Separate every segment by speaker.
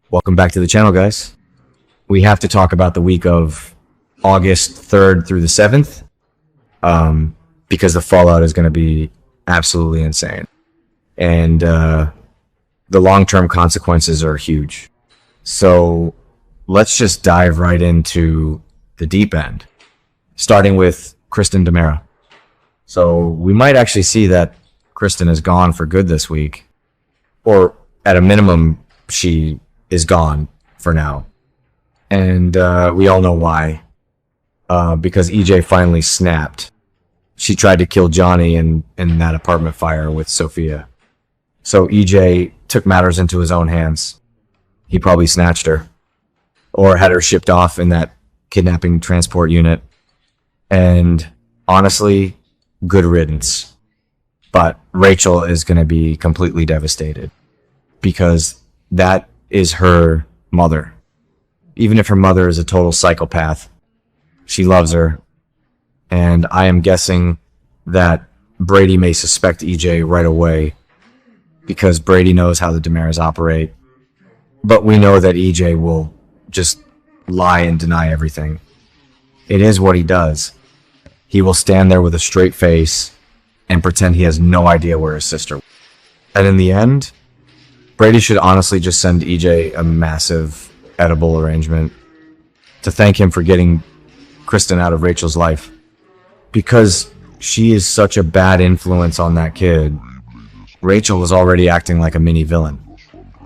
Speaker 1: Welcome back to the channel, guys. We have to talk about the week of August 3rd through the 7th, because the fallout is going to be absolutely insane. And the long-term consequences are huge. So let's just dive right into the deep end, starting with Kristen DiMera. So we might actually see that Kristen is gone for good this week, or at a minimum, she is gone for now. And we all know why. Because EJ finally snapped. She tried to kill Johnny in that apartment fire with Sophia. So EJ took matters into his own hands. He probably snatched her. Or had her shipped off in that kidnapping transport unit. And honestly, good riddance. But Rachel is going to be completely devastated. Because that is her mother. Even if her mother is a total psychopath, she loves her. And I am guessing that Brady may suspect EJ right away because Brady knows how the DiMeras operate. But we know that EJ will just lie and deny everything. It is what he does. He will stand there with a straight face and pretend he has no idea where his sister was. And in the end, Brady should honestly just send EJ a massive edible arrangement to thank him for getting Kristen out of Rachel's life. Because she is such a bad influence on that kid. Rachel was already acting like a mini villain.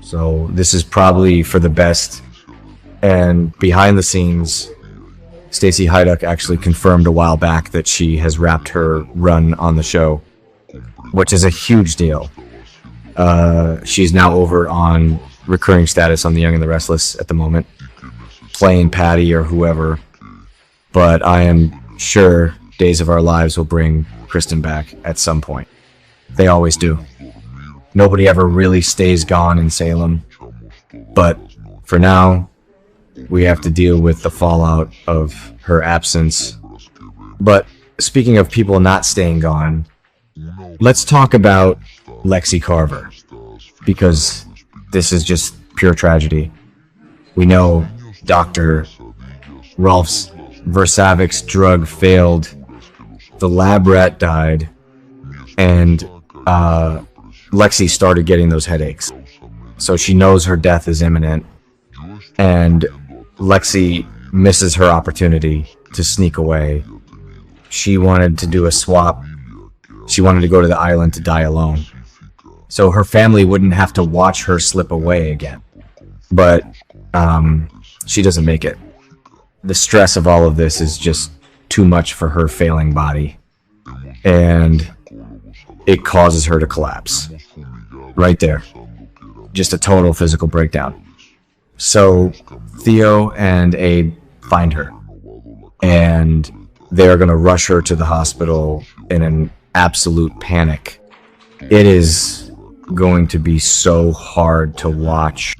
Speaker 1: So this is probably for the best. And behind the scenes, Stacey Hyduck actually confirmed a while back that she has wrapped her run on the show, which is a huge deal. She's now over on recurring status on The Young and the Restless at the moment, playing Patty or whoever. But I am sure Days of Our Lives will bring Kristen back at some point. They always do. Nobody ever really stays gone in Salem. But for now, we have to deal with the fallout of her absence. But speaking of people not staying gone, let's talk about Lexie Carver, because this is just pure tragedy. We know Dr. Rolf's Versavic's drug failed, the lab rat died, and Lexie started getting those headaches. So she knows her death is imminent, and Lexie misses her opportunity to sneak away. She wanted to do a swap. She wanted to go to the island to die alone, so her family wouldn't have to watch her slip away again. But she doesn't make it. The stress of all of this is just too much for her failing body, and it causes her to collapse. Right there. Just a total physical breakdown. So Theo and Abe find her, and they're going to rush her to the hospital in an absolute panic. It is going to be so hard to watch.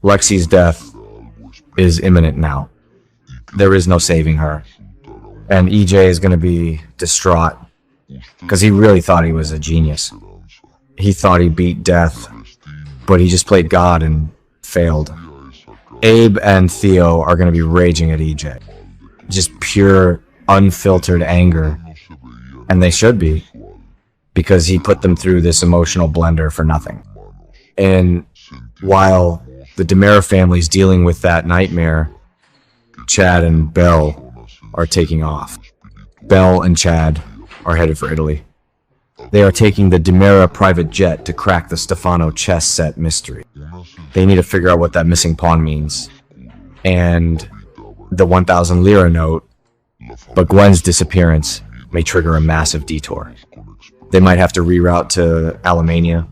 Speaker 1: Lexie's death is imminent now. There is no saving her. And EJ is going to be distraught because he really thought he was a genius. He thought he beat death, but he just played God and failed. Abe and Theo are going to be raging at EJ. Just pure, unfiltered anger. And they should be, because he put them through this emotional blender for nothing. And while the DiMera family's dealing with that nightmare, Chad and Belle are taking off. Belle and Chad are headed for Italy. They are taking the DiMera private jet to crack the Stefano chess set mystery. They need to figure out what that missing pawn means. And the 1,000 lira note, but Gwen's disappearance may trigger a massive detour. They might have to reroute to Alemania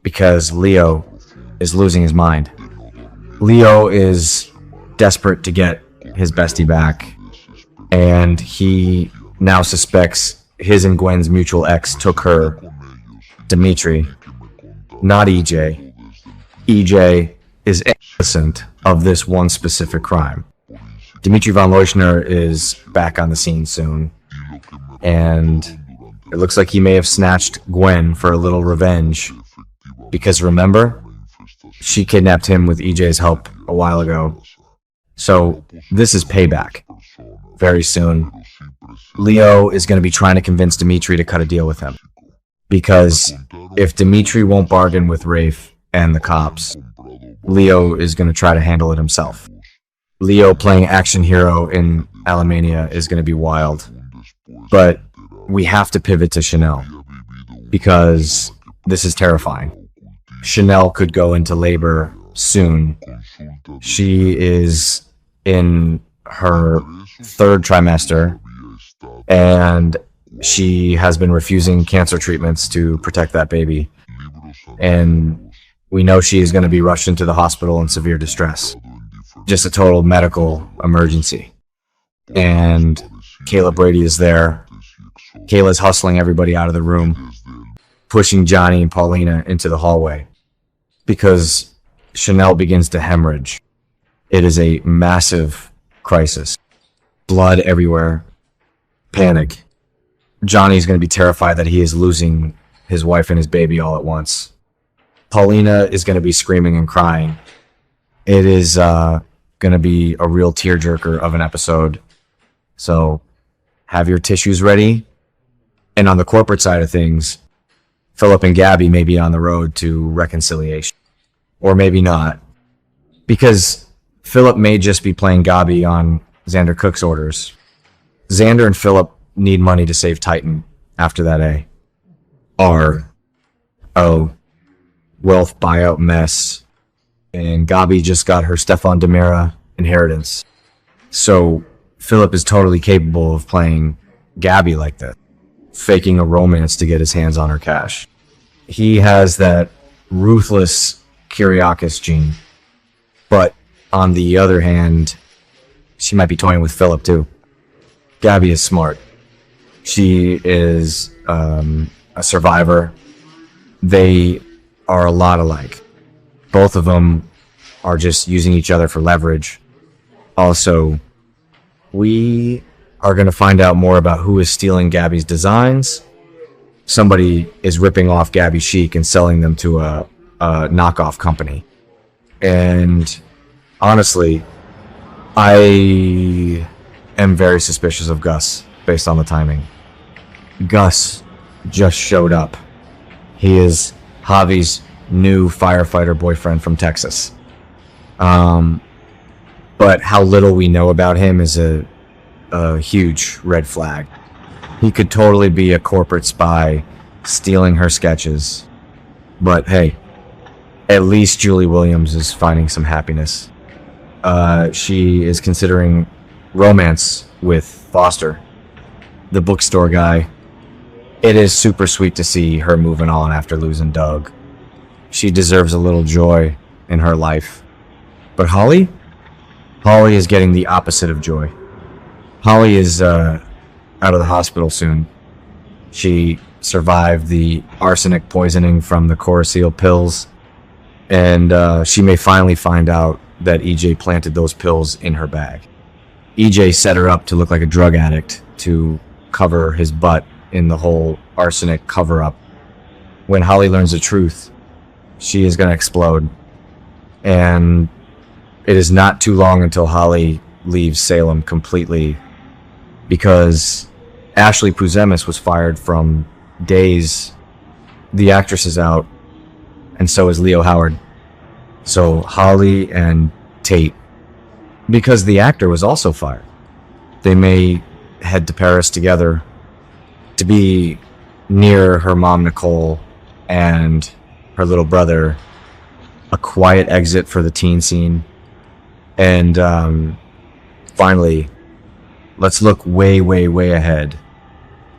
Speaker 1: because Leo is losing his mind. Leo is desperate to get his bestie back, and he now suspects his and Gwen's mutual ex took her, Dimitri, not EJ. EJ is innocent of this one specific crime. Dimitri von Leuschner is back on the scene soon, and it looks like he may have snatched Gwen for a little revenge, because remember, She kidnapped him with EJ's help a while ago. So this is payback. Very soon, Leo is going to be trying to convince Dimitri to cut a deal with him. Because if Dimitri won't bargain with Rafe and the cops, Leo is going to try to handle it himself. Leo playing action hero in Alemania is going to be wild. But we have to pivot to Chanel, because this is terrifying. Chanel could go into labor soon. She is in her 3rd trimester, and she has been refusing cancer treatments to protect that baby. And we know she is going to be rushed into the hospital in severe distress. Just a total medical emergency. And Kayla Brady is there. Kayla's hustling everybody out of the room, pushing Johnny and Paulina into the hallway, because Chanel begins to hemorrhage. It is a massive crisis. Blood everywhere. Panic. Johnny's going to be terrified that he is losing his wife and his baby all at once. Paulina is going to be screaming and crying. It is going to be a real tearjerker of an episode. So have your tissues ready. And on the corporate side of things, Philip and Gabby may be on the road to reconciliation. Or maybe not. Because Philip may just be playing Gabby on Xander Cook's orders. Xander and Philip need money to save Titan after that R.O. wealth buyout mess. And Gabby just got her Stefan DiMera inheritance. So Philip is totally capable of playing Gabby like that, faking a romance to get his hands on her cash. He has that ruthless Kyriakis gene. But on the other hand, she might be toying with Philip too. Gabby is smart. She is a survivor. They are a lot alike. Both of them are just using each other for leverage. Also, we are going to find out more about who is stealing Gabby's designs. Somebody is ripping off Gabby chic and selling them to a knockoff company. And honestly, I am very suspicious of Gus based on the timing. Gus just showed up. He is Javi's new firefighter boyfriend from Texas. But how little we know about him is a huge red flag. He could totally be a corporate spy stealing her sketches. But hey, at least Julie Williams is finding some happiness. She is considering romance with Foster, the bookstore guy. It is super sweet to see her moving on after losing Doug. She deserves a little joy in her life. But Holly? Holly is getting the opposite of joy. Holly is out of the hospital soon. She survived the arsenic poisoning from the Coraceal pills, and she may finally find out that EJ planted those pills in her bag. EJ set her up to look like a drug addict to cover his butt in the whole arsenic cover-up. When Holly learns the truth, she is going to explode. And it is not too long until Holly leaves Salem completely, because Ashley Puzemis was fired from Days. The actress is out, and so is Leo Howard. So Holly and Tate, because the actor was also fired, they may head to Paris together to be near her mom Nicole and her little brother. A quiet exit for the teen scene. And finally, let's look way, way, way ahead.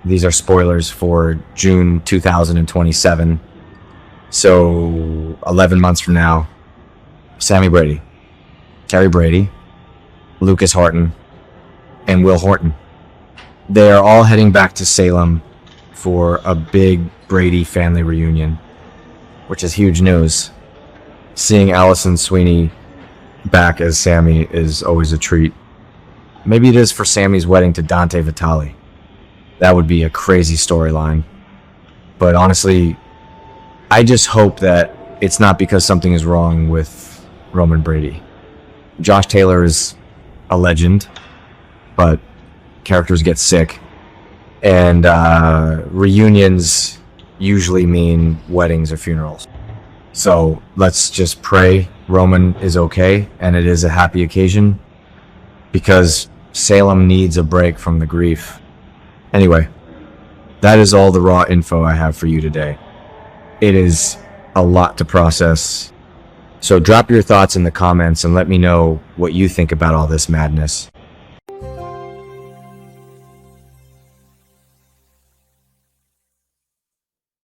Speaker 1: These are spoilers for June 2027. So 11 months from now, Sammy Brady, Terry Brady, Lucas Horton, and Will Horton. They are all heading back to Salem for a big Brady family reunion, which is huge news. Seeing Allison Sweeney back as Sammy is always a treat. Maybe it is for Sammy's wedding to Dante Vitale. That would be a crazy storyline. But honestly, I just hope that it's not because something is wrong with Roman Brady. Josh Taylor is a legend, but characters get sick, and reunions usually mean weddings or funerals. So let's just pray Roman is okay and it is a happy occasion, because Salem needs a break from the grief. Anyway, that is all the raw info I have for you today. It is a lot to process. So drop your thoughts in the comments and let me know what you think about all this madness.